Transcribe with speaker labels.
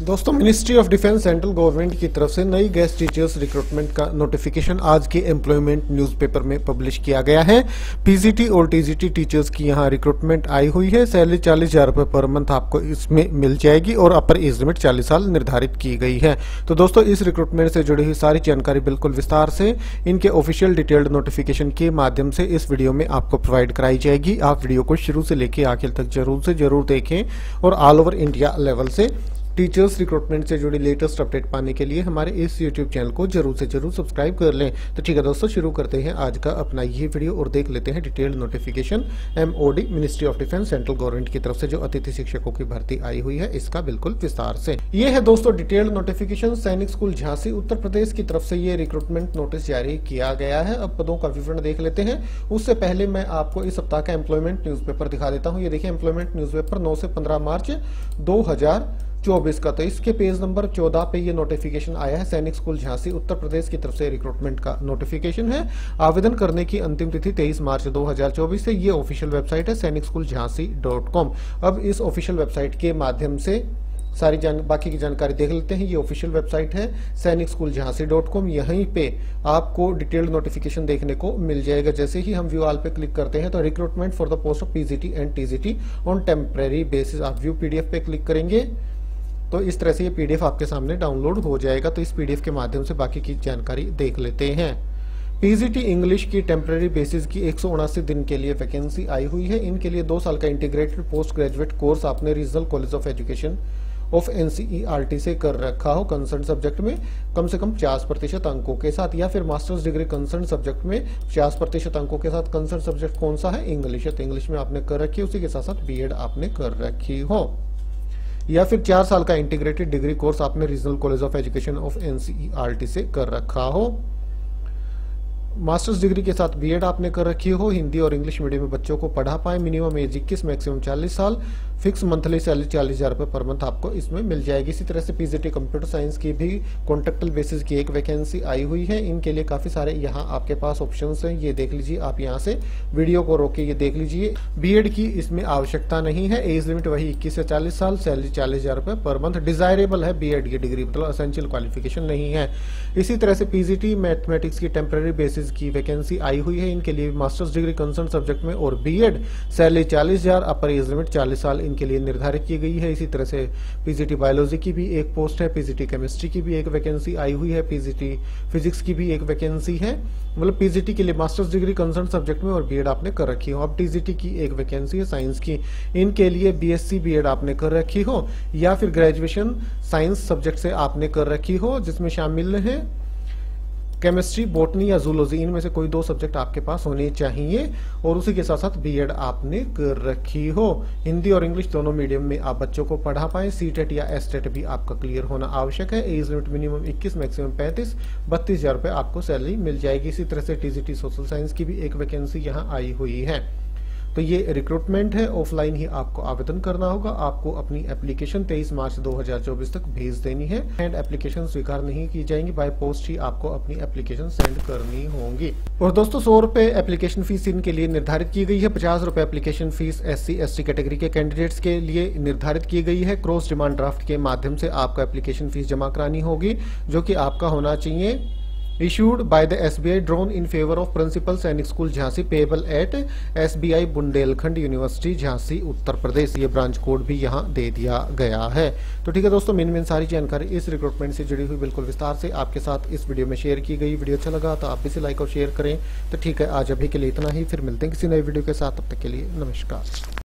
Speaker 1: दोस्तों, ministry of defence central government की तरफ से नई गेस्ट टीचर्स रिक्रूटमेंट का नोटिफिकेशन आज के एम्प्लॉयमेंट न्यूज़पेपर में पब्लिश किया गया है। पीजीटी और टीजीटी टीचर्स की यहां रिक्रूटमेंट आई हुई है। सैलरी 40,000 रुपए पर मंथ आपको इसमें मिल जाएगी और अपर एज लिमिट 40 साल निर्धारित की गई है। तो दोस्तों, इस रिक्रूटमेंट से जुड़ी हुई सारी जानकारी बिल्कुल विस्तार से इनके ऑफिशियल डिटेल्ड नोटिफिकेशन के माध्यम से इस वीडियो में आपको प्रोवाइड कराई जाएगी। आप वीडियो को शुरू से लेकर आखिर तक जरूर देखें और ऑल ओवर इंडिया लेवल से टीचर्स रिक्रूटमेंट से जुड़ी लेटेस्ट अपडेट पाने के लिए हमारे इस यूट्यूब चैनल को जरूर से जरूर सब्सक्राइब कर लें। तो ठीक है दोस्तों, शुरू करते हैं आज का अपना ये वीडियो और देख लेते हैं detailed notification MoD ministry of defence central government की तरफ से जो अतिथि शिक्षकों की भर्ती आई हुई है, इसका बिल्कुल विस्तार से। ये है दोस्तों डिटेल्ड नोटिफिकेशन। सैनिक स्कूल झांसी उत्तर प्रदेश की तरफ से ये रिक्रूटमेंट नोटिस जारी किया गया है। अब पदों का विवरण देख लेते हैं। उससे पहले मैं आपको इस सप्ताह का एम्प्लॉयमेंट न्यूज़पेपर दिखा देता हूँ। ये देखिए एम्प्लॉयमेंट न्यूज़पेपर 9 से 15 मार्च 2024 का। तो इसके पेज नंबर 14 पे ये नोटिफिकेशन आया है। सैनिक स्कूल झांसी उत्तर प्रदेश की तरफ से रिक्रूटमेंट का नोटिफिकेशन है। आवेदन करने की अंतिम तिथि 23 मार्च 2024 से। ये ऑफिशियल वेबसाइट है sainikschooljhansi.com। अब इस ऑफिशियल वेबसाइट के माध्यम से सारी बाकी की जानकारी देख लेते हैं। ये ऑफिशियल वेबसाइट है sainikschooljhansi.com। यहीं पे आपको डिटेल्ड नोटिफिकेशन देखने को मिल जाएगा। जैसे ही हम व्यू ऑल पे क्लिक करते हैं तो recruitment for the post of PGT and TGT on temporary basis, आप व्यू पीडीएफ पे क्लिक करेंगे तो इस तरह से ये पीडीएफ आपके सामने डाउनलोड हो जाएगा। तो इस पीडीएफ के माध्यम से बाकी की जानकारी देख लेते हैं। पीजीटी इंग्लिश की टेम्परेरी बेसिस की 179 दिन के लिए वैकेंसी आई हुई है। इनके लिए 2 साल का इंटीग्रेटेड पोस्ट ग्रेजुएट कोर्स आपने regional college of education of NCERT से कर रखा हो कंसर्न सब्जेक्ट में कम से कम 50% अंकों के साथ, या फिर मास्टर्स डिग्री कंसर्न सब्जेक्ट में 50% अंकों के साथ। कंसर्न सब्जेक्ट कौन सा है? इंग्लिश है। तो इंग्लिश में आपने कर रखी है, उसी के साथ साथ बीएड आपने कर रखी हो। या फिर 4 साल का इंटीग्रेटेड डिग्री कोर्स आपने regional college of education of NCERT से कर रखा हो। मास्टर्स डिग्री के साथ बीएड आपने कर रखी हो। हिंदी और इंग्लिश मीडियम में बच्चों को पढ़ा पाए। मिनिमम एज 21, मैक्सिमम 40 साल। फिक्स मंथली सैलरी 40,000 रुपए पर मंथ आपको इसमें मिल जाएगी। इसी तरह से पीजीटी कंप्यूटर साइंस की भी कॉन्ट्रेक्चुअल बेसिस की एक वैकेंसी आई हुई है। इनके लिए काफी सारे यहाँ आपके पास ऑप्शंस हैं। ये देख लीजिए, आप यहाँ से वीडियो को रोक के ये देख लीजिए। बीएड की इसमें आवश्यकता नहीं है। एज लिमिट वही 21 से 40 साल। सैलरी 40,000 रुपए पर मंथ। डिजायरेबल है बीएड की डिग्री, मतलब एसेंशियल क्वालिफिकेशन नहीं है। इसी तरह से पीजीटी मैथमेटिक्स की टेम्परेरी बेसिस की वैकेंसी आई हुई है। इनके लिए मास्टर्स डिग्री कंसर्न सब्जेक्ट में और BEd. Salary 40,000, upper age limit 40 साल इनके लिए निर्धारित की गई है। इसी तरह से पीजीटी बायोलॉजी की भी एक पोस्ट है। पीजीटी केमिस्ट्री की भी एक वैकेंसी आई हुई है। पीजीटी फिजिक्स की भी एक वैकेंसी है। मतलब पीजीटी के लिए मास्टर्स डिग्री कंसर्न सब्जेक्ट में और बीएड आपने कर रखी हो। अब टीजीटी की एक वैकेंसी है साइंस की। इनके लिए बीएससी बीएड आपने कर रखी हो या फिर ग्रेजुएशन साइंस सब्जेक्ट से आपने कर रखी हो, जिसमें शामिल है केमिस्ट्री, बॉटनी या जूलॉजी। इनमें से कोई 2 सब्जेक्ट आपके पास होने चाहिए और उसी के साथ साथ बीएड आपने कर रखी हो। हिंदी और इंग्लिश दोनों मीडियम में आप बच्चों को पढ़ा पाएं। सीटेट या एसटेट भी आपका क्लियर होना आवश्यक है। एज लिमिट मिनिमम 21, मैक्सिमम 35, 32,000 रुपए आपको सैलरी मिल जाएगी। इसी तरह से टीजीटी सोशल साइंस की भी एक वैकेंसी यहाँ आई हुई है। तो ये रिक्रूटमेंट है। ऑफलाइन ही आपको आवेदन करना होगा। आपको अपनी एप्लीकेशन 23 मार्च 2024 तक भेज देनी है। एंड एप्लीकेशन स्वीकार नहीं की जाएंगी। बाय पोस्ट ही आपको अपनी एप्लीकेशन सेंड करनी होगी। और दोस्तों, 100 रुपए एप्लीकेशन फीस इनके लिए निर्धारित की गई है। 50 रुपए application fees SC ST category के कैंडिडेट्स के लिए निर्धारित की गई है। क्रॉस डिमांड ड्राफ्ट के माध्यम से आपको एप्लीकेशन फीस जमा करानी होगी, जो कि आपका होना चाहिए issued by the SBI drawn in favor of principal Sainik school Jhansi payable at SBI Bundelkhand university Jhansi Uttar Pradesh. ये ब्रांच कोड भी यहाँ दे दिया गया है। तो ठीक है दोस्तों, मेन सारी जानकारी इस रिक्रूटमेंट से जुड़ी हुई बिल्कुल विस्तार से आपके साथ इस वीडियो में शेयर की गई। वीडियो अच्छा लगा तो आप भी इसे लाइक और शेयर करें। तो ठीक है, आज अभी के लिए इतना ही। फिर मिलते हैं किसी नई वीडियो के साथ। तब तक के लिए नमस्कार।